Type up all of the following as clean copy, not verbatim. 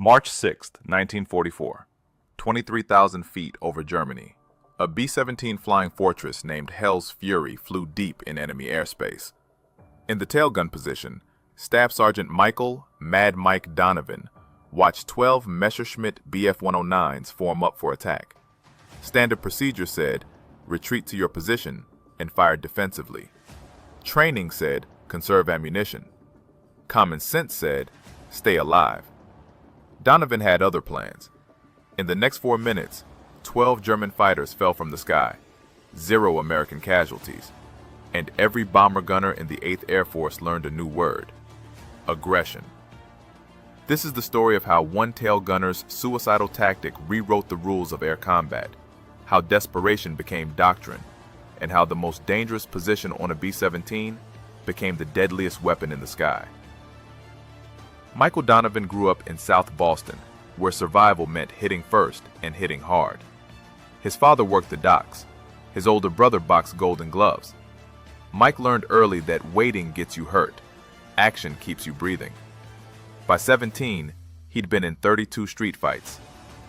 March 6, 1944. 23,000 feet over Germany. A B-17 flying fortress named Hell's Fury flew deep in enemy airspace. In the tailgun position, Staff Sergeant Michael "Mad Mike" Donovan watched 12 Messerschmitt Bf-109s form up for attack. Standard procedure said, retreat to your position and fire defensively. Training said, conserve ammunition. Common sense said, stay alive. Donovan had other plans. In the next 4 minutes, 12 German fighters fell from the sky, 0 American casualties, and every bomber gunner in the 8th Air Force learned a new word: aggression. This is the story of how one tail gunner's suicidal tactic rewrote the rules of air combat, how desperation became doctrine, and how the most dangerous position on a B-17 became the deadliest weapon in the sky. Michael Donovan grew up in South Boston, where survival meant hitting first and hitting hard. His father worked the docks. His older brother boxed Golden Gloves. Mike learned early that waiting gets you hurt. Action keeps you breathing. By 17, he'd been in 32 street fights,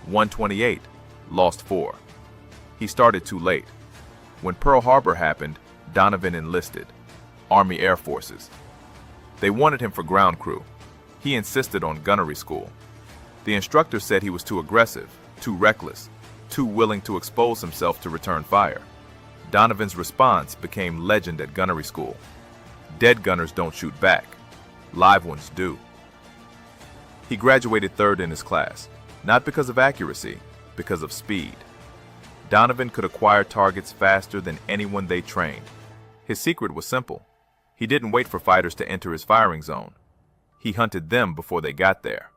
won 28, lost 4. He started too late. When Pearl Harbor happened, Donovan enlisted. Army Air Forces. They wanted him for ground crew. He insisted on gunnery school. The instructor said he was too aggressive, too reckless, too willing to expose himself to return fire. Donovan's response became legend at gunnery school. Dead gunners don't shoot back. Live ones do. He graduated 3rd in his class, not because of accuracy, because of speed. Donovan could acquire targets faster than anyone they trained. His secret was simple. He didn't wait for fighters to enter his firing zone. He hunted them before they got there.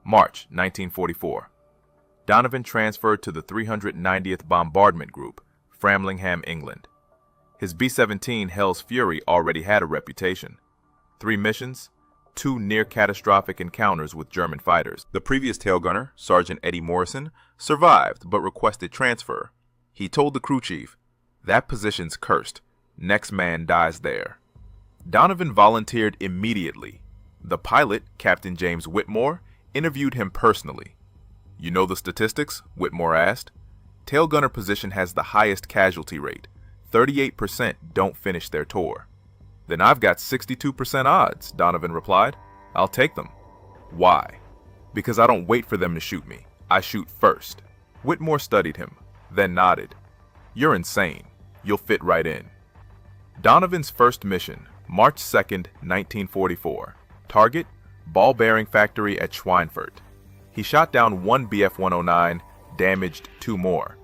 March 1944. Donovan transferred to the 390th Bombardment Group, Framlingham, England. His B-17 Hell's Fury already had a reputation. 3 missions, 2 near-catastrophic encounters with German fighters. The previous tail gunner, Sergeant Eddie Morrison, survived but requested transfer. He told the crew chief, "That position's cursed. Next man dies there." Donovan volunteered immediately. The pilot, Captain James Whitmore, interviewed him personally. "You know the statistics?" Whitmore asked. "Tail gunner position has the highest casualty rate. 38% don't finish their tour." "Then I've got 62% odds," Donovan replied. "I'll take them." "Why?" "Because I don't wait for them to shoot me. I shoot first." Whitmore studied him, then nodded. "You're insane. You'll fit right in." Donovan's first mission, March 2nd, 1944. Target, ball bearing factory at Schweinfurt. He shot down 1 Bf-109, damaged 2 more.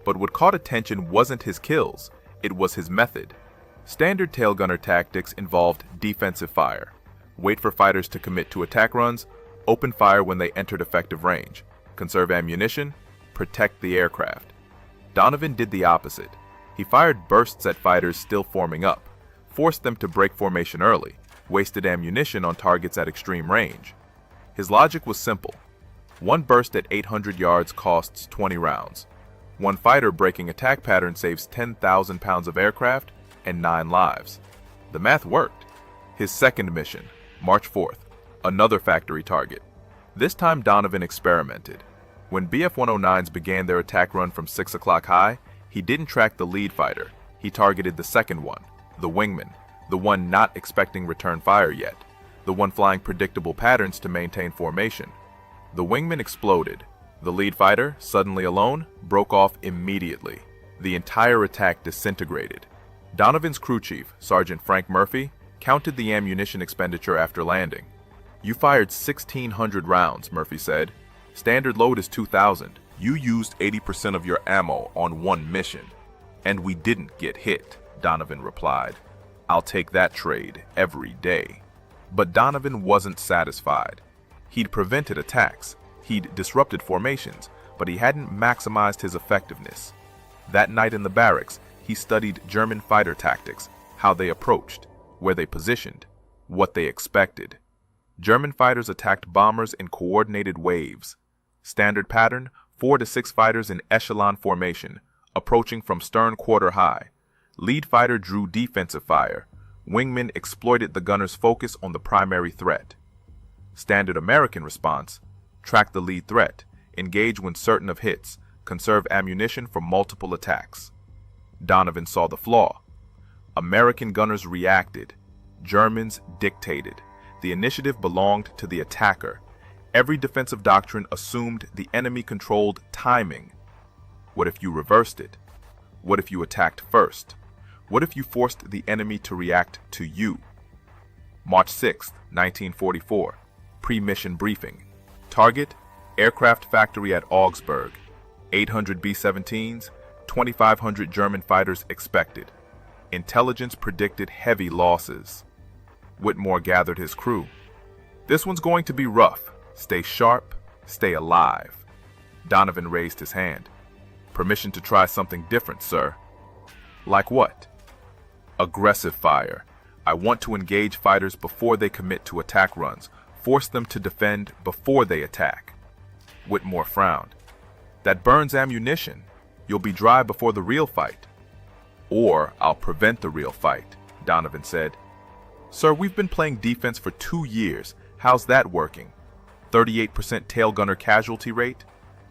But what caught attention wasn't his kills, it was his method. Standard tailgunner tactics involved defensive fire. Wait for fighters to commit to attack runs, open fire when they entered effective range, conserve ammunition, protect the aircraft. Donovan did the opposite. He fired bursts at fighters still forming up, forced them to break formation early, wasted ammunition on targets at extreme range. His logic was simple. 1 burst at 800 yards costs 20 rounds. 1 fighter breaking attack pattern saves 10,000 pounds of aircraft and 9 lives. The math worked. His second mission, March 4th, another factory target. This time Donovan experimented. When Bf-109s began their attack run from 6 o'clock high, he didn't track the lead fighter. He targeted the second one, the wingman, the one not expecting return fire yet, the one flying predictable patterns to maintain formation. The wingman exploded. The lead fighter, suddenly alone, broke off immediately. The entire attack disintegrated. Donovan's crew chief, Sergeant Frank Murphy, counted the ammunition expenditure after landing. "You fired 1,600 rounds," Murphy said. "Standard load is 2,000. You used 80% of your ammo on 1 mission." "And we didn't get hit," Donovan replied. "I'll take that trade every day." But Donovan wasn't satisfied. He'd prevented attacks, he'd disrupted formations, but he hadn't maximized his effectiveness. That night in the barracks, he studied German fighter tactics, how they approached, where they positioned, what they expected. German fighters attacked bombers in coordinated waves. Standard pattern, 4 to 6 fighters in echelon formation, approaching from stern quarter high. Lead fighter drew defensive fire. Wingmen exploited the gunner's focus on the primary threat. Standard American response: track the lead threat, engage when certain of hits, conserve ammunition for multiple attacks. Donovan saw the flaw. American gunners reacted. Germans dictated. The initiative belonged to the attacker. Every defensive doctrine assumed the enemy controlled timing. What if you reversed it? What if you attacked first? What if you forced the enemy to react to you? March 6, 1944. Pre-mission briefing. Target: aircraft factory at Augsburg. 800 B-17s, 2,500 German fighters expected. Intelligence predicted heavy losses. Whitmore gathered his crew. This one's going to be rough. Stay sharp, stay alive. Donovan raised his hand. Permission to try something different, sir. Like what? Aggressive fire. I want to engage fighters before they commit to attack runs. Force them to defend before they attack. Whitmore frowned. That burns ammunition. You'll be dry before the real fight. Or I'll prevent the real fight, Donovan said. Sir, we've been playing defense for 2 years. How's that working? 38% tail gunner casualty rate?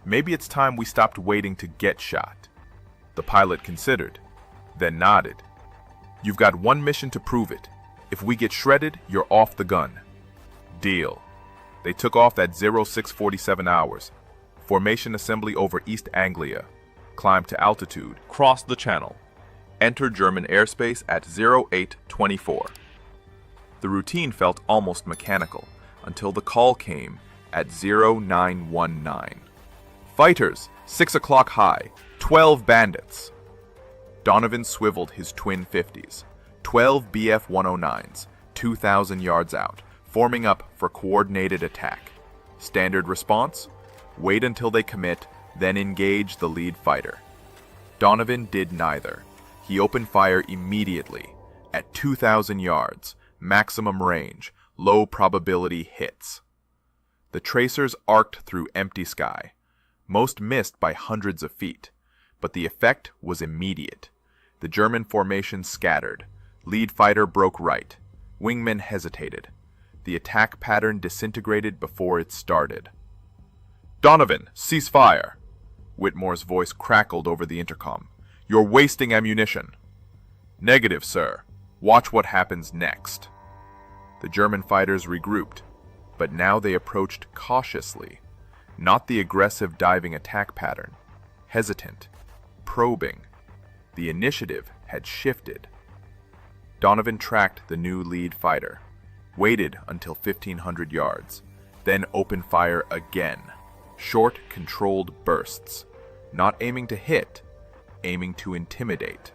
Maybe it's time we stopped waiting to get shot. The pilot considered, then nodded. You've got one mission to prove it. If we get shredded, you're off the gun. Deal. They took off at 0647 hours. Formation assembly over East Anglia. Climb to altitude. Cross the channel. Enter German airspace at 0824. The routine felt almost mechanical until the call came at 0919. Fighters, 6 o'clock high, 12 bandits. Donovan swiveled his twin 50s, 12 BF-109s, 2,000 yards out, forming up for coordinated attack. Standard response: wait until they commit, then engage the lead fighter. Donovan did neither. He opened fire immediately, at 2,000 yards, maximum range, low probability hits. The tracers arced through empty sky. Most missed by hundreds of feet, but the effect was immediate. The German formation scattered. Lead fighter broke right. Wingmen hesitated. The attack pattern disintegrated before it started. Donovan, cease fire! Whitmore's voice crackled over the intercom. You're wasting ammunition. Negative, sir. Watch what happens next. The German fighters regrouped, but now they approached cautiously. Not the aggressive diving attack pattern. Hesitant. Probing. The initiative had shifted. Donovan tracked the new lead fighter, waited until 1,500 yards, then opened fire again. Short, controlled bursts. Not aiming to hit, aiming to intimidate.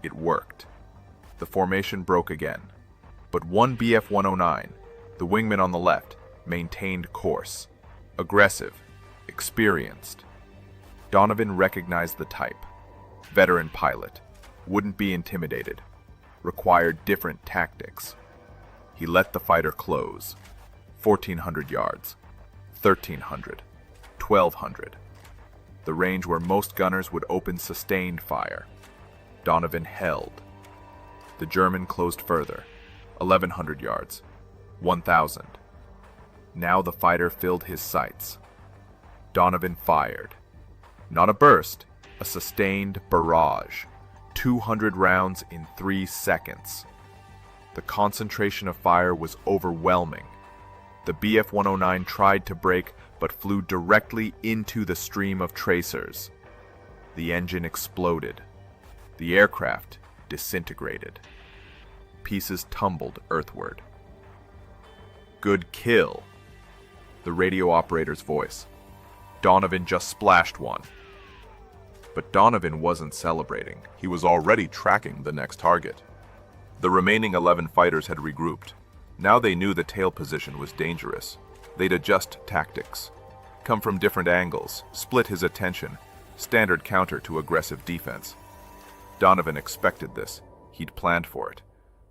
It worked. The formation broke again. But one BF-109, the wingman on the left, maintained course. Aggressive, experienced. Donovan recognized the type. Veteran pilot. Wouldn't be intimidated. Required different tactics. He let the fighter close. 1,400 yards. 1,300. 1,200. The range where most gunners would open sustained fire. Donovan held. The German closed further. 1,100 yards. 1,000. Now the fighter filled his sights. Donovan fired. Not a burst, a sustained barrage. 200 rounds in 3 seconds. The concentration of fire was overwhelming. The BF-109 tried to brake, but flew directly into the stream of tracers. The engine exploded. The aircraft disintegrated. Pieces tumbled earthward. Good kill. The radio operator's voice. Donovan just splashed one. But Donovan wasn't celebrating. He was already tracking the next target. The remaining 11 fighters had regrouped. Now they knew the tail position was dangerous. They'd adjust tactics. Come from different angles, split his attention. Standard counter to aggressive defense. Donovan expected this. He'd planned for it.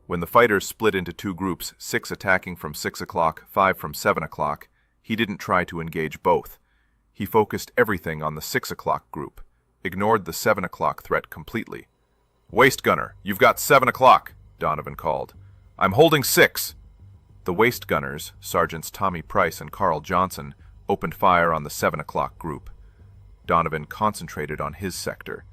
When the fighters split into 2 groups, 6 attacking from 6 o'clock, 5 from 7 o'clock, he didn't try to engage both. He focused everything on the 6 o'clock group, ignored the 7 o'clock threat completely. Waist gunner, you've got 7 o'clock, Donovan called. I'm holding 6. The waist gunners, Sergeants Tommy Price and Carl Johnson, opened fire on the 7 o'clock group. Donovan concentrated on his sector.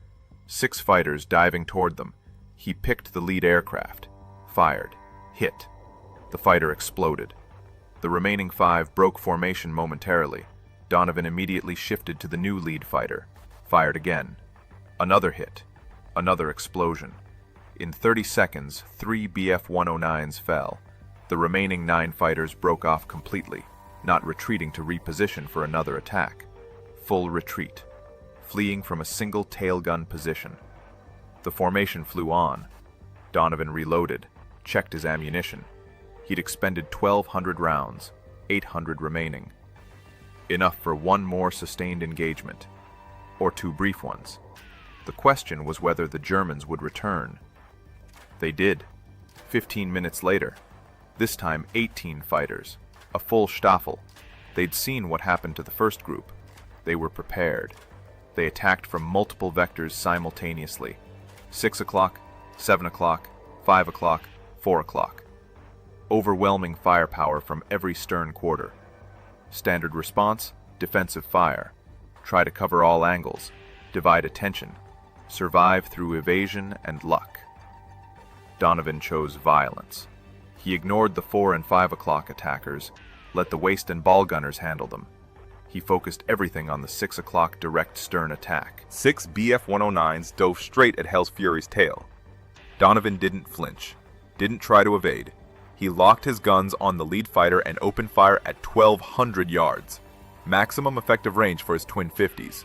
6 fighters diving toward them. He picked the lead aircraft, fired, hit. The fighter exploded. The remaining 5 broke formation momentarily. Donovan immediately shifted to the new lead fighter, fired again. Another hit, another explosion. In 30 seconds, 3 Bf-109s fell. The remaining 9 fighters broke off completely, not retreating to reposition for another attack. Full retreat, fleeing from a single tailgun position. The formation flew on. Donovan reloaded, checked his ammunition. He'd expended 1,200 rounds, 800 remaining. Enough for 1 more sustained engagement, or 2 brief ones. The question was whether the Germans would return. They did. 15 minutes later. This time 18 fighters, a full Staffel. They'd seen what happened to the first group. They were prepared. They attacked from multiple vectors simultaneously. 6 o'clock, 7 o'clock, 5 o'clock, 4 o'clock. Overwhelming firepower from every stern quarter. Standard response, defensive fire. Try to cover all angles, divide attention, survive through evasion and luck. Donovan chose violence. He ignored the 4 and 5 o'clock attackers, let the waist and ball gunners handle them. He focused everything on the 6 o'clock direct stern attack. 6 Bf-109s dove straight at Hell's Fury's tail. Donovan didn't flinch, didn't try to evade. He locked his guns on the lead fighter and opened fire at 1,200 yards, maximum effective range for his twin 50s.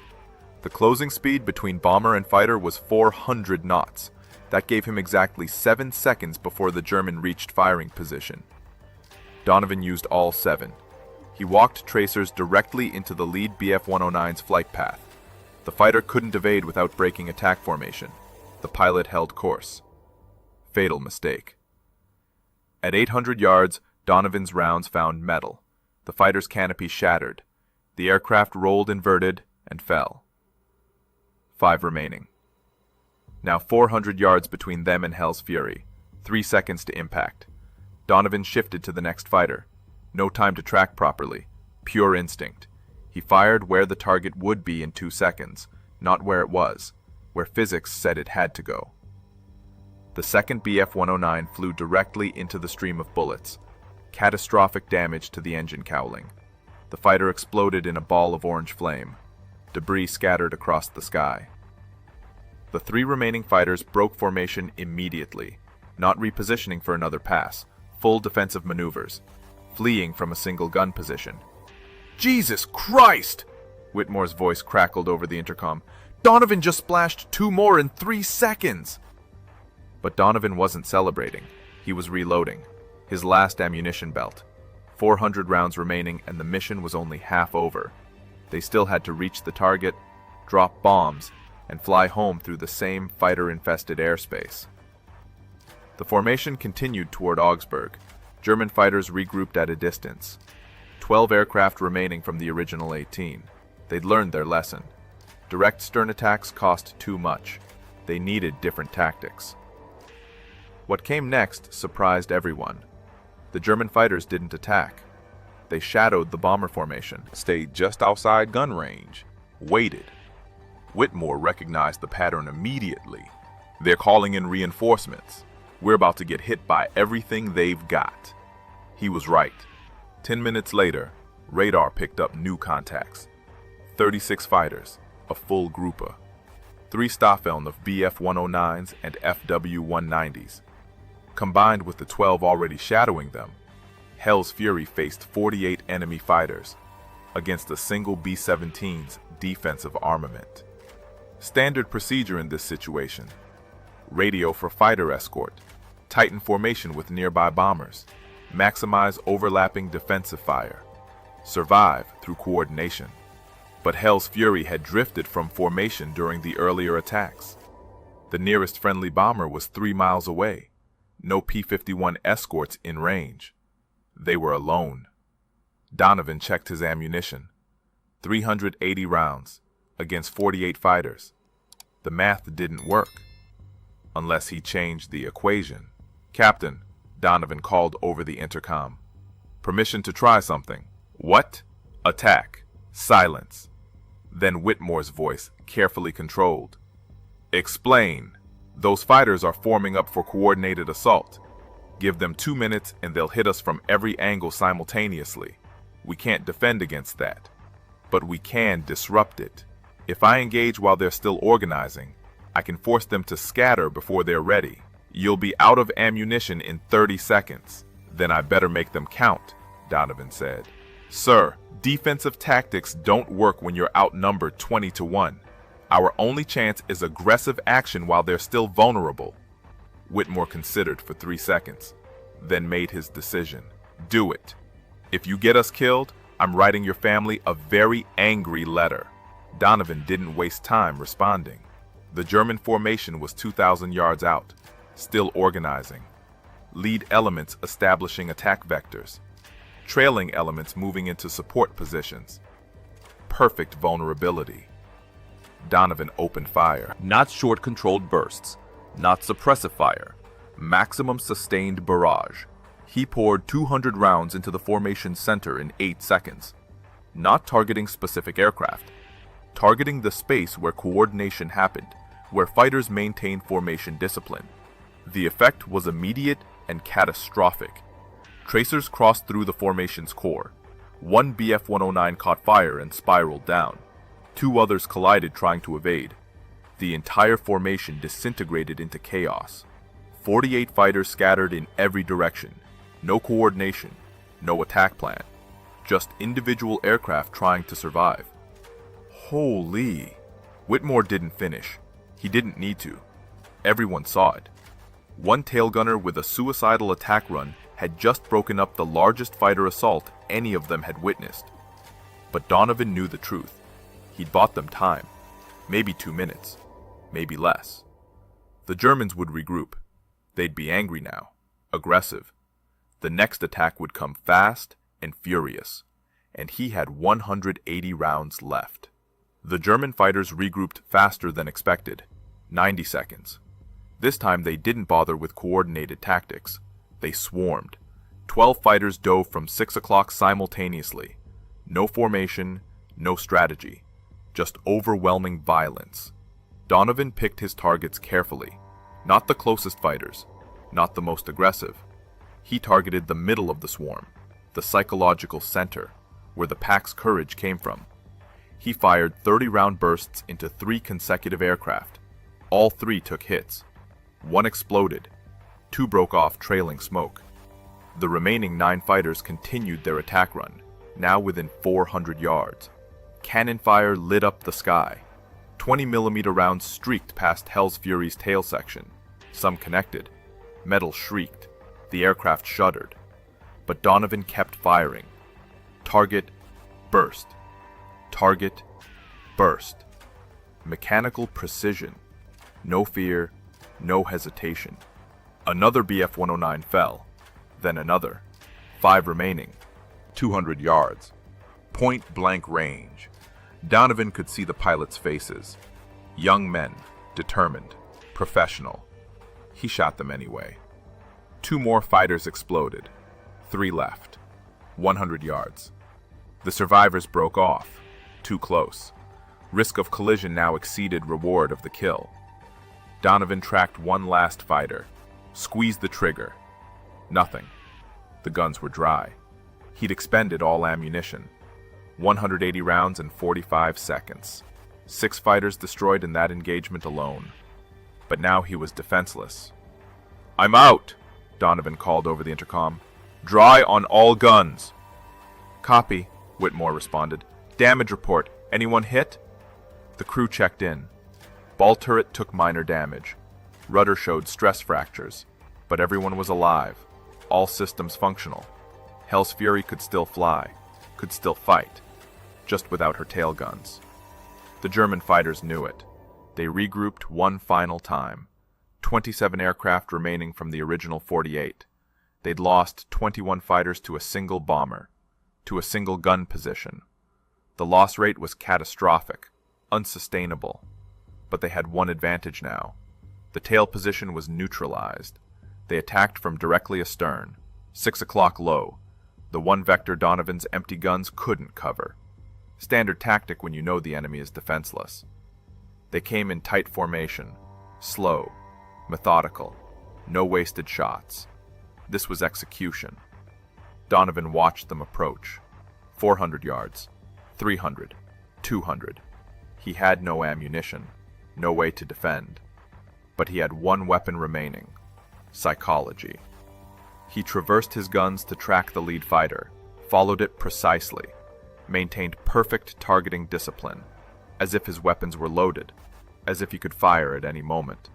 The closing speed between bomber and fighter was 400 knots. That gave him exactly 7 seconds before the German reached firing position. Donovan used all 7. He walked tracers directly into the lead Bf-109's flight path. The fighter couldn't evade without breaking attack formation. The pilot held course. Fatal mistake. At 800 yards, Donovan's rounds found metal. The fighter's canopy shattered. The aircraft rolled inverted and fell. 5 remaining. Now 400 yards between them and Hell's Fury. 3 seconds to impact. Donovan shifted to the next fighter. No time to track properly. Pure instinct. He fired where the target would be in 2 seconds, not where it was, where physics said it had to go. The second Bf-109 flew directly into the stream of bullets. Catastrophic damage to the engine cowling. The fighter exploded in a ball of orange flame. Debris scattered across the sky. The 3 remaining fighters broke formation immediately, not repositioning for another pass, full defensive maneuvers, fleeing from a single gun position. Jesus Christ! Whitmore's voice crackled over the intercom. Donovan just splashed 2 more in 3 seconds! But Donovan wasn't celebrating. He was reloading. His last ammunition belt. 400 rounds remaining and the mission was only half over. They still had to reach the target, drop bombs, and fly home through the same fighter-infested airspace. The formation continued toward Augsburg. German fighters regrouped at a distance. 12 aircraft remaining from the original 18. They'd learned their lesson. Direct stern attacks cost too much. They needed different tactics. What came next surprised everyone. The German fighters didn't attack. They shadowed the bomber formation, Stayed just outside gun range, waited. Whitmore recognized the pattern immediately. They're calling in reinforcements. We're about to get hit by everything they've got. He was right. 10 minutes later, radar picked up new contacts. 36 fighters, a full grouper. 3 Staffeln of Bf-109s and FW-190s. Combined with the 12 already shadowing them, Hell's Fury faced 48 enemy fighters against a single B-17's defensive armament. Standard procedure in this situation: radio for fighter escort, tighten formation with nearby bombers, maximize overlapping defensive fire, survive through coordination. But Hell's Fury had drifted from formation during the earlier attacks. The nearest friendly bomber was 3 miles away. No P-51 escorts in range. They were alone. Donovan checked his ammunition. 380 rounds against 48 fighters. The math didn't work. Unless he changed the equation. "Captain," Donovan called over the intercom. Permission to try something. What? Attack. Silence. Then Whitmore's voice, carefully controlled. Explain. Those fighters are forming up for coordinated assault. Give them 2 minutes and they'll hit us from every angle simultaneously. We can't defend against that. But we can disrupt it. If I engage while they're still organizing, I can force them to scatter before they're ready. You'll be out of ammunition in 30 seconds. Then I better make them count, Donovan said. Sir, defensive tactics don't work when you're outnumbered 20-1. Our only chance is aggressive action while they're still vulnerable. Whitmore considered for 3 seconds, then made his decision. Do it. If you get us killed, I'm writing your family a very angry letter. Donovan didn't waste time responding. The German formation was 2,000 yards out, still organizing. Lead elements establishing attack vectors. Trailing elements moving into support positions. Perfect vulnerability. Donovan opened fire. Not short controlled bursts, not suppressive fire. Maximum sustained barrage. He poured 200 rounds into the formation's center in 8 seconds. Not targeting specific aircraft. Targeting the space where coordination happened, where fighters maintained formation discipline. The effect was immediate and catastrophic. Tracers crossed through the formation's core. One Bf-109 caught fire and spiraled down. 2 others collided trying to evade. The entire formation disintegrated into chaos. 48 fighters scattered in every direction. No coordination, no attack plan. Just individual aircraft trying to survive. Holy! Whitmore didn't finish. He didn't need to. Everyone saw it. One tailgunner with a suicidal attack run had just broken up the largest fighter assault any of them had witnessed. But Donovan knew the truth. He'd bought them time. Maybe 2 minutes. Maybe less. The Germans would regroup. They'd be angry now. Aggressive. The next attack would come fast and furious. And he had 180 rounds left. The German fighters regrouped faster than expected. 90 seconds. This time they didn't bother with coordinated tactics. They swarmed. 12 fighters dove from 6 o'clock simultaneously. No formation, no strategy. Just overwhelming violence. Donovan picked his targets carefully. Not the closest fighters. Not the most aggressive. He targeted the middle of the swarm. The psychological center, where the pack's courage came from. He fired 30-round bursts into 3 consecutive aircraft. All 3 took hits. 1 exploded. 2 broke off trailing smoke. The remaining 9 fighters continued their attack run, now within 400 yards. Cannon fire lit up the sky. 20mm rounds streaked past Hell's Fury's tail section. Some connected. Metal shrieked. The aircraft shuddered. But Donovan kept firing. Target, burst. Target, burst. Mechanical precision. No fear, no hesitation. Another Bf-109 fell. Then another. 5 remaining. 200 yards. Point-blank range. Donovan could see the pilots' faces. Young men, determined, professional. He shot them anyway. 2 more fighters exploded. 3 left. 100 yards. The survivors broke off. Too close. Risk of collision now exceeded reward of the kill. Donovan tracked one last fighter. Squeezed the trigger. Nothing. The guns were dry. He'd expended all ammunition. 180 rounds in 45 seconds. 6 fighters destroyed in that engagement alone. But now he was defenseless. "I'm out," Donovan called over the intercom. "Dry on all guns." "Copy," Whitmore responded. "Damage report. Anyone hit?" The crew checked in. Ball turret took minor damage. Rudder showed stress fractures. But everyone was alive. All systems functional. Hell's Fury could still fly. Could still fight. Just without her tail guns. The German fighters knew it. They regrouped one final time. 27 aircraft remaining from the original 48. They'd lost 21 fighters to a single bomber. To a single gun position. The loss rate was catastrophic. Unsustainable. But they had one advantage now. The tail position was neutralized. They attacked from directly astern. 6 o'clock low. the one vector Donovan's empty guns couldn't cover. Standard tactic when you know the enemy is defenseless. They came in tight formation, slow, methodical, no wasted shots. This was execution. Donovan watched them approach. 400 yards, 300, 200. He had no ammunition, no way to defend. But he had one weapon remaining: psychology. He traversed his guns to track the lead fighter, followed it precisely, maintained perfect targeting discipline, as if his weapons were loaded, as if he could fire at any moment.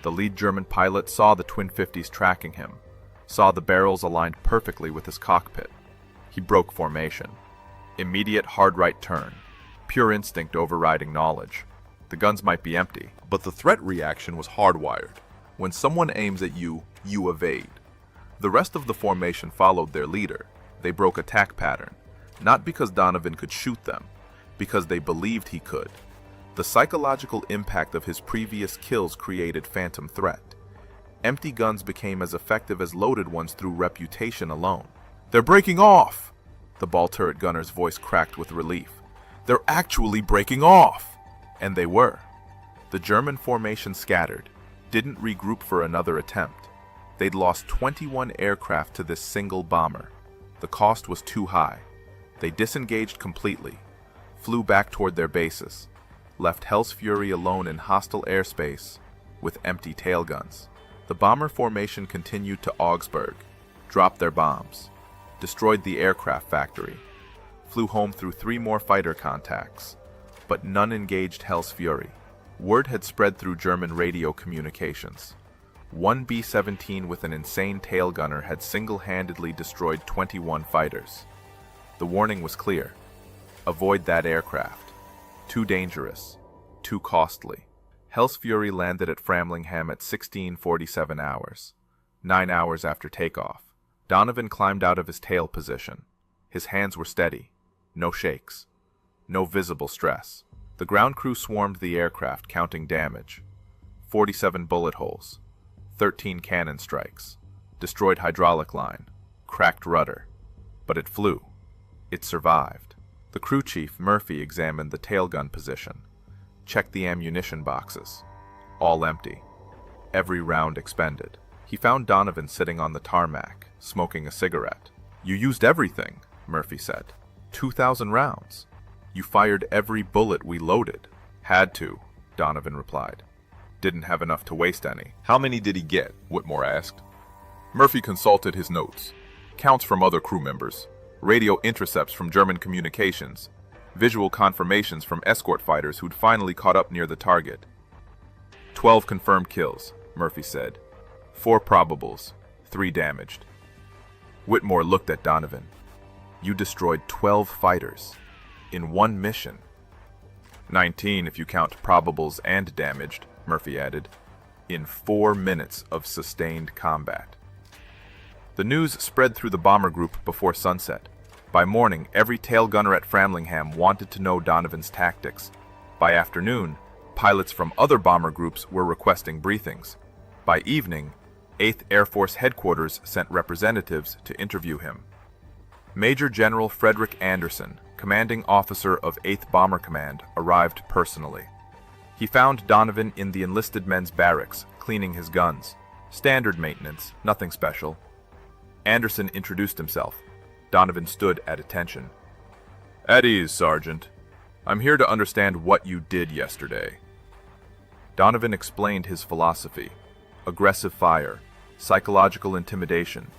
The lead German pilot saw the twin 50s tracking him, saw the barrels aligned perfectly with his cockpit. He broke formation. Immediate hard right turn, pure instinct overriding knowledge. The guns might be empty, But the threat reaction was hardwired. When someone aims at you, you evade. The rest of the formation followed their leader. They broke attack pattern, not because Donovan could shoot them, because they believed he could. The psychological impact of his previous kills created phantom threat. Empty guns became as effective as loaded ones through reputation alone. "They're breaking off!" The ball turret gunner's voice cracked with relief. "They're actually breaking off!" And they were. The German formation scattered, didn't regroup for another attempt. They'd lost 21 aircraft to this single bomber. The cost was too high. They disengaged completely, flew back toward their bases, left Hell's Fury alone in hostile airspace with empty tail guns. The bomber formation continued to Augsburg, dropped their bombs, destroyed the aircraft factory, flew home through 3 more fighter contacts, but none engaged Hell's Fury. Word had spread through German radio communications. One B-17 with an insane tail gunner had single-handedly destroyed 21 fighters. The warning was clear. Avoid that aircraft. Too dangerous. Too costly. Hell's Fury landed at Framlingham at 16:47 hours, 9 hours after takeoff. Donovan climbed out of his tail position. His hands were steady. No shakes. No visible stress. The ground crew swarmed the aircraft, counting damage. 47 bullet holes. 13 cannon strikes. Destroyed hydraulic line. Cracked rudder. But it flew. It survived. The crew chief, Murphy, examined the tail gun position. Checked the ammunition boxes. All empty. Every round expended. He found Donovan sitting on the tarmac, smoking a cigarette. "You used everything," Murphy said. 2,000 rounds. "You fired every bullet we loaded." "Had to," Donovan replied. "Didn't have enough to waste any." How many did he get? Whitmore asked. Murphy consulted his notes. Counts from other crew members. Radio intercepts from German communications. Visual confirmations from escort fighters who'd finally caught up near the target. 12 confirmed kills, Murphy said. 4 probables, 3 damaged. Whitmore looked at Donovan. "You destroyed 12 fighters. In one mission." 19 if you count probables and damaged, Murphy added. In 4 minutes of sustained combat. The news spread through the bomber group before sunset. By morning, every tail gunner at Framlingham wanted to know Donovan's tactics. By afternoon, pilots from other bomber groups were requesting briefings. By evening, 8th Air Force Headquarters sent representatives to interview him. Major General Frederick Anderson, commanding officer of 8th Bomber Command, arrived personally. He found Donovan in the enlisted men's barracks, cleaning his guns. Standard maintenance, nothing special. Anderson introduced himself. Donovan stood at attention. "At ease, Sergeant. I'm here to understand what you did yesterday." Donovan explained his philosophy. Aggressive fire, psychological intimidation,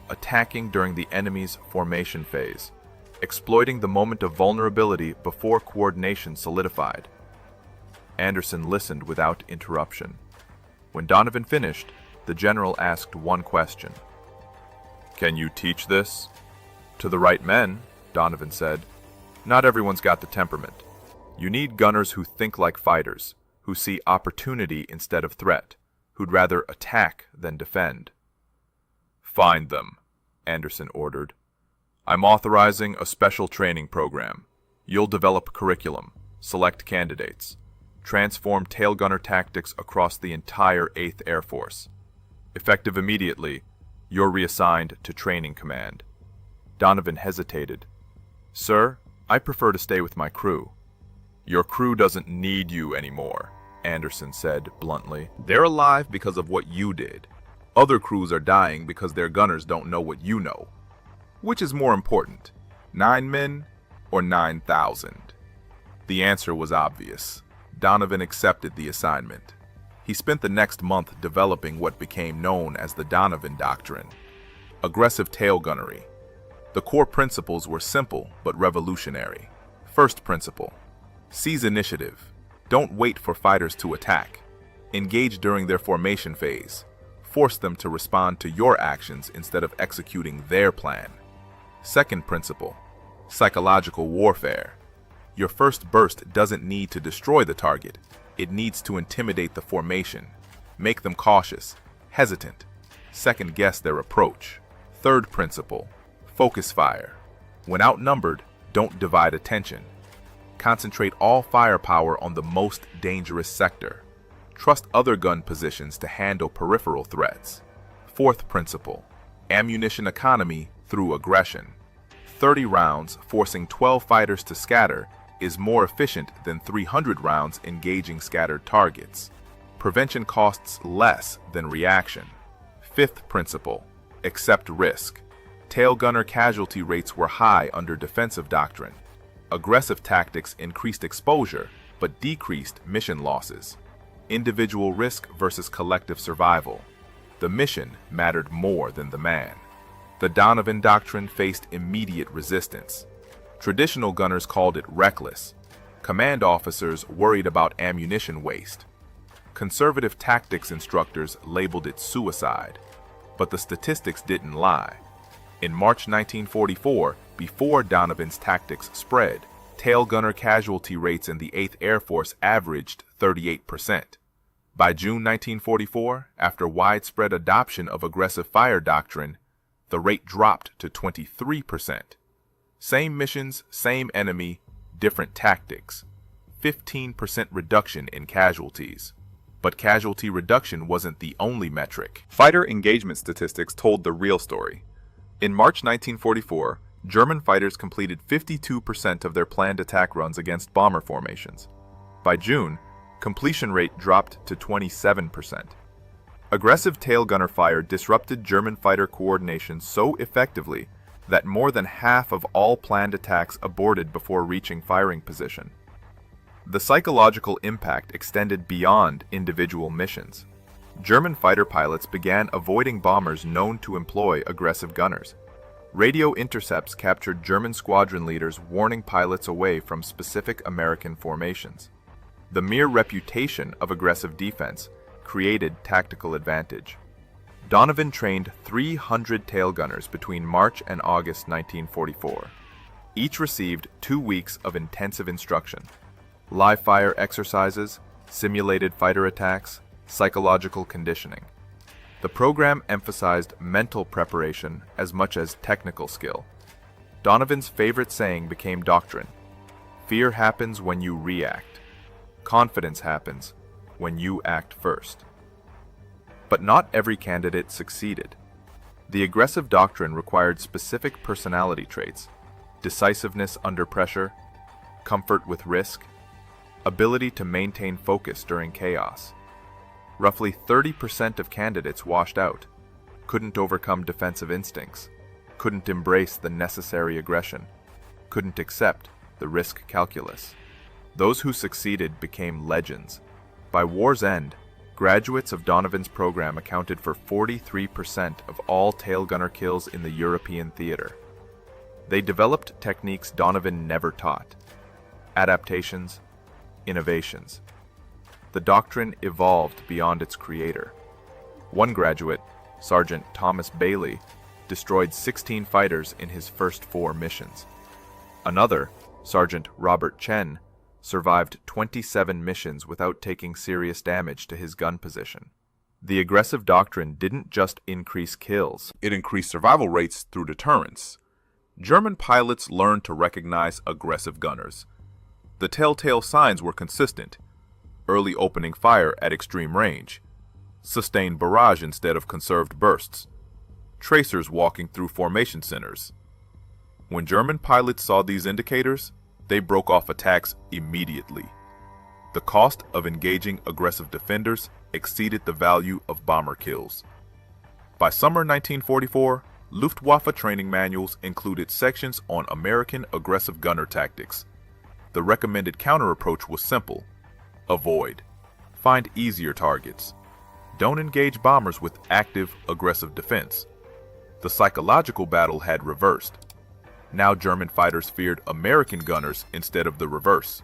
attacking during the enemy's formation phase, exploiting the moment of vulnerability before coordination solidified. Anderson listened without interruption. When Donovan finished, the general asked one question. "Can you teach this?" "To the right men," Donovan said. "Not everyone's got the temperament. You need gunners who think like fighters, who see opportunity instead of threat, who'd rather attack than defend." "Find them," Anderson ordered. "I'm authorizing a special training program. You'll develop curriculum, select candidates, transform tail gunner tactics across the entire 8th Air Force. Effective immediately, you're reassigned to Training Command." Donovan hesitated. "Sir, I prefer to stay with my crew." "Your crew doesn't need you anymore," Anderson said bluntly. "They're alive because of what you did. Other crews are dying because their gunners don't know what you know. Which is more important, 9 men or 9,000? The answer was obvious. Donovan accepted the assignment. He spent the next month developing what became known as the Donovan Doctrine. Aggressive tail gunnery. The core principles were simple but revolutionary. First principle: seize initiative. Don't wait for fighters to attack. Engage during their formation phase. Force them to respond to your actions instead of executing their plan. Second principle: psychological warfare. Your first burst doesn't need to destroy the target. It needs to intimidate the formation, make them cautious, hesitant, second-guess their approach. Third principle: focus fire. When outnumbered, don't divide attention. Concentrate all firepower on the most dangerous sector. Trust other gun positions to handle peripheral threats. Fourth principle: ammunition economy through aggression. 30 rounds forcing 12 fighters to scatter is more efficient than 300 rounds engaging scattered targets. Prevention costs less than reaction. Fifth principle: accept risk. Tail gunner casualty rates were high under defensive doctrine. Aggressive tactics increased exposure but decreased mission losses. Individual risk versus collective survival. The mission mattered more than the man. The Donovan Doctrine faced immediate resistance. Traditional gunners called it reckless. Command officers worried about ammunition waste. Conservative tactics instructors labeled it suicide. But the statistics didn't lie. In March 1944, before Donovan's tactics spread, tail gunner casualty rates in the 8th Air Force averaged 38%. By June 1944, after widespread adoption of aggressive fire doctrine, the rate dropped to 23%. Same missions, same enemy, different tactics. 15% reduction in casualties. But casualty reduction wasn't the only metric. Fighter engagement statistics told the real story. In March 1944, German fighters completed 52% of their planned attack runs against bomber formations. By June, completion rate dropped to 27%. Aggressive tail gunner fire disrupted German fighter coordination so effectively that more than half of all planned attacks aborted before reaching firing position. The psychological impact extended beyond individual missions. German fighter pilots began avoiding bombers known to employ aggressive gunners. Radio intercepts captured German squadron leaders warning pilots away from specific American formations. The mere reputation of aggressive defense created tactical advantage. Donovan trained 300 tail gunners between March and August 1944. Each received 2 weeks of intensive instruction. Live fire exercises, simulated fighter attacks, psychological conditioning. The program emphasized mental preparation as much as technical skill. Donovan's favorite saying became doctrine: fear happens when you react. Confidence happens when you act first. But not every candidate succeeded. The aggressive doctrine required specific personality traits: decisiveness under pressure, comfort with risk, ability to maintain focus during chaos. Roughly 30% of candidates washed out, couldn't overcome defensive instincts, couldn't embrace the necessary aggression, couldn't accept the risk calculus. Those who succeeded became legends. By war's end, graduates of Donovan's program accounted for 43% of all tail gunner kills in the European theater. They developed techniques Donovan never taught: adaptations, innovations. The doctrine evolved beyond its creator. One graduate, Sergeant Thomas Bailey, destroyed 16 fighters in his first 4 missions. Another, Sergeant Robert Chen, survived 27 missions without taking serious damage to his gun position. The aggressive doctrine didn't just increase kills, it increased survival rates through deterrence. German pilots learned to recognize aggressive gunners. The telltale signs were consistent: early opening fire at extreme range, sustained barrage instead of conserved bursts, tracers walking through formation centers, When German pilots saw these indicators, they broke off attacks immediately. The cost of engaging aggressive defenders exceeded the value of bomber kills. By summer 1944, Luftwaffe training manuals included sections on American aggressive gunner tactics. The recommended counter-approach was simple. Avoid. Find easier targets. Don't engage bombers with active, aggressive defense. The psychological battle had reversed. Now German fighters feared American gunners instead of the reverse.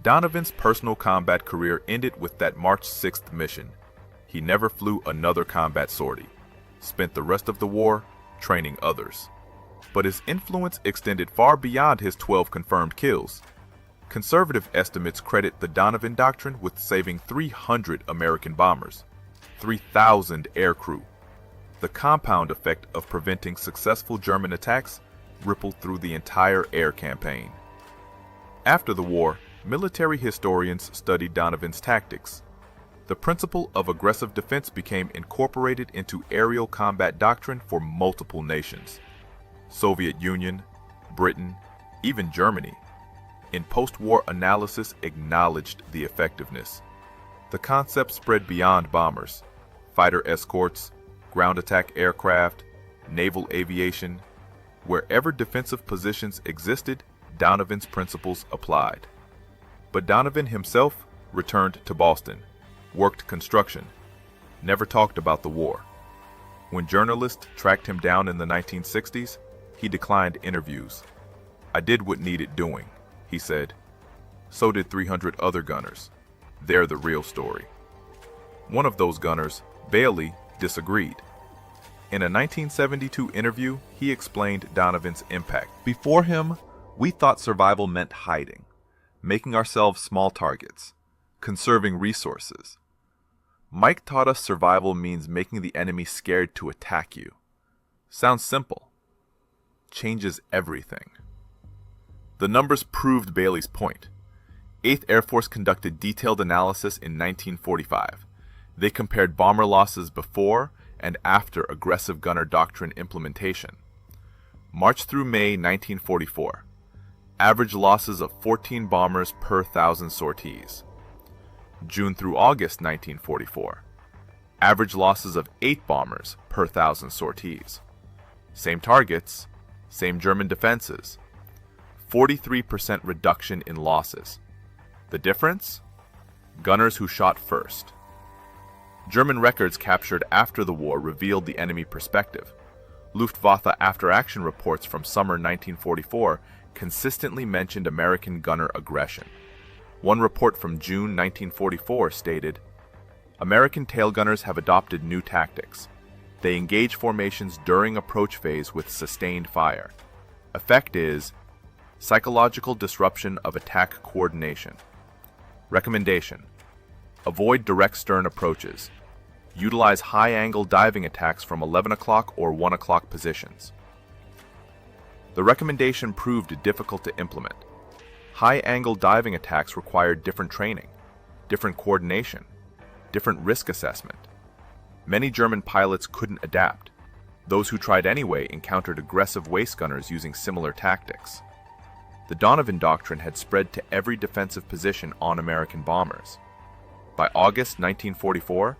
Donovan's personal combat career ended with that March 6th mission. He never flew another combat sortie. Spent the rest of the war training others. But his influence extended far beyond his 12 confirmed kills. Conservative estimates credit the Donovan Doctrine with saving 300 American bombers, 3,000 aircrew. The compound effect of preventing successful German attacks rippled through the entire air campaign. After the war, military historians studied Donovan's tactics. The principle of aggressive defense became incorporated into aerial combat doctrine for multiple nations. Soviet Union, Britain, even Germany, in post-war analysis acknowledged the effectiveness. The concept spread beyond bombers, fighter escorts, ground attack aircraft, naval aviation. Wherever defensive positions existed, Donovan's principles applied. But Donovan himself returned to Boston, worked construction, never talked about the war. When journalists tracked him down in the 1960s, he declined interviews. "I did what needed doing," he said. So did 300 other gunners. They're the real story. One of those gunners, Bailey, disagreed. In a 1972 interview, he explained Donovan's impact. "Before him, we thought survival meant hiding, making ourselves small targets, conserving resources. Mike taught us survival means making the enemy scared to attack you. Sounds simple. Changes everything." The numbers proved Bailey's point. 8th Air Force conducted detailed analysis in 1945. They compared bomber losses before and after aggressive gunner doctrine implementation. March through May 1944. Average losses of 14 bombers per 1,000 sorties. June through August 1944. Average losses of 8 bombers per 1,000 sorties. Same targets, same German defenses. 43% reduction in losses. The difference? Gunners who shot first. German records captured after the war revealed the enemy perspective. Luftwaffe after-action reports from summer 1944 consistently mentioned American gunner aggression. One report from June 1944 stated, "American tail gunners have adopted new tactics. They engage formations during approach phase with sustained fire. Effect is psychological disruption of attack coordination. Recommendation: avoid direct stern approaches. Utilize high-angle diving attacks from 11 o'clock or 1 o'clock positions." The recommendation proved difficult to implement. High-angle diving attacks required different training, different coordination, different risk assessment. Many German pilots couldn't adapt. Those who tried anyway encountered aggressive waist gunners using similar tactics. The Donovan Doctrine had spread to every defensive position on American bombers. By August 1944,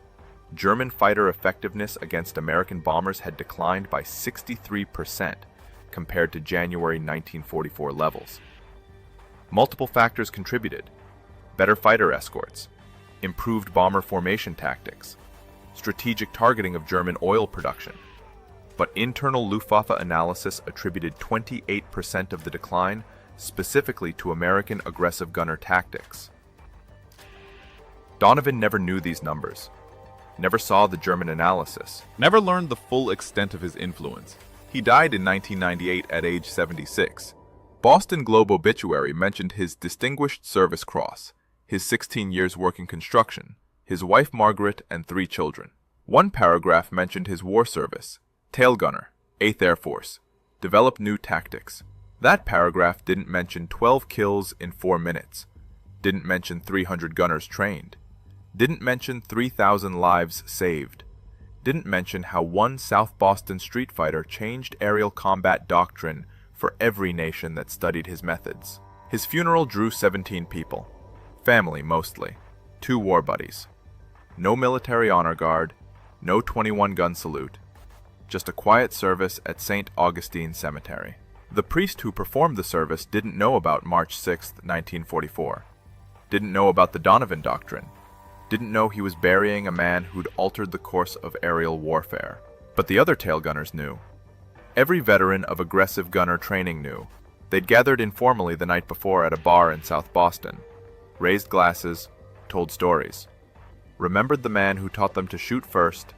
German fighter effectiveness against American bombers had declined by 63% compared to January 1944 levels. Multiple factors contributed: better fighter escorts, improved bomber formation tactics, strategic targeting of German oil production. But internal Luftwaffe analysis attributed 28% of the decline specifically to American aggressive gunner tactics. Donovan never knew these numbers, never saw the German analysis, never learned the full extent of his influence. He died in 1998 at age 76. Boston Globe obituary mentioned his Distinguished Service Cross, his 16 years working construction, his wife Margaret, and 3 children. One paragraph mentioned his war service: tail gunner, 8th Air Force, developed new tactics. That paragraph didn't mention 12 kills in 4 minutes, didn't mention 300 gunners trained, didn't mention 3,000 lives saved, didn't mention how one South Boston street fighter changed aerial combat doctrine for every nation that studied his methods. His funeral drew 17 people, family mostly, 2 war buddies. No military honor guard, no 21-gun salute, just a quiet service at St. Augustine Cemetery. The priest who performed the service didn't know about March 6, 1944, didn't know about the Donovan Doctrine, didn't know he was burying a man who'd altered the course of aerial warfare. But the other tail gunners knew. Every veteran of aggressive gunner training knew. They'd gathered informally the night before at a bar in South Boston, raised glasses, told stories, remembered the man who taught them to shoot first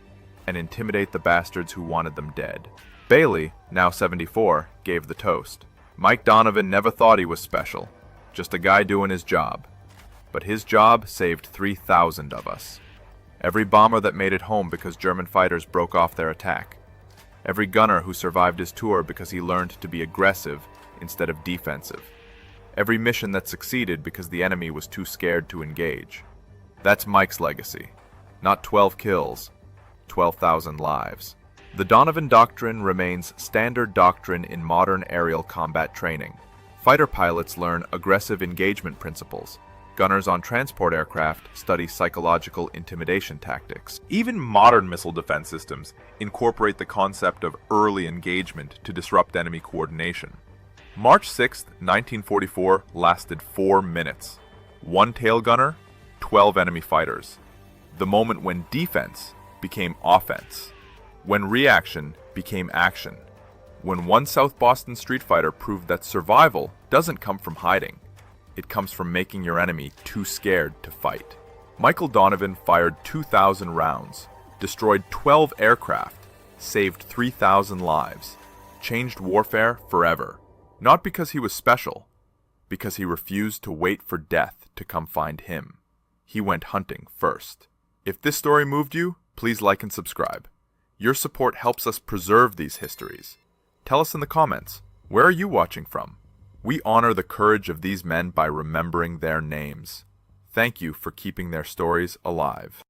and intimidate the bastards who wanted them dead. Bailey, now 74, gave the toast. Mike Donovan never thought he was special, just a guy doing his job. But his job saved 3,000 of us. Every bomber that made it home because German fighters broke off their attack. Every gunner who survived his tour because he learned to be aggressive instead of defensive. Every mission that succeeded because the enemy was too scared to engage. That's Mike's legacy. Not 12 kills, 12,000 lives. The Donovan Doctrine remains standard doctrine in modern aerial combat training. Fighter pilots learn aggressive engagement principles. Gunners on transport aircraft study psychological intimidation tactics. Even modern missile defense systems incorporate the concept of early engagement to disrupt enemy coordination. March 6, 1944 lasted 4 minutes. 1 tail gunner, 12 enemy fighters. The moment when defense became offense. When reaction became action. When one South Boston street fighter proved that survival doesn't come from hiding. It comes from making your enemy too scared to fight. Michael Donovan fired 2,000 rounds, destroyed 12 aircraft, saved 3,000 lives, changed warfare forever. Not because he was special, because he refused to wait for death to come find him. He went hunting first. If this story moved you, please like and subscribe. Your support helps us preserve these histories. Tell us in the comments, where are you watching from? We honor the courage of these men by remembering their names. Thank you for keeping their stories alive.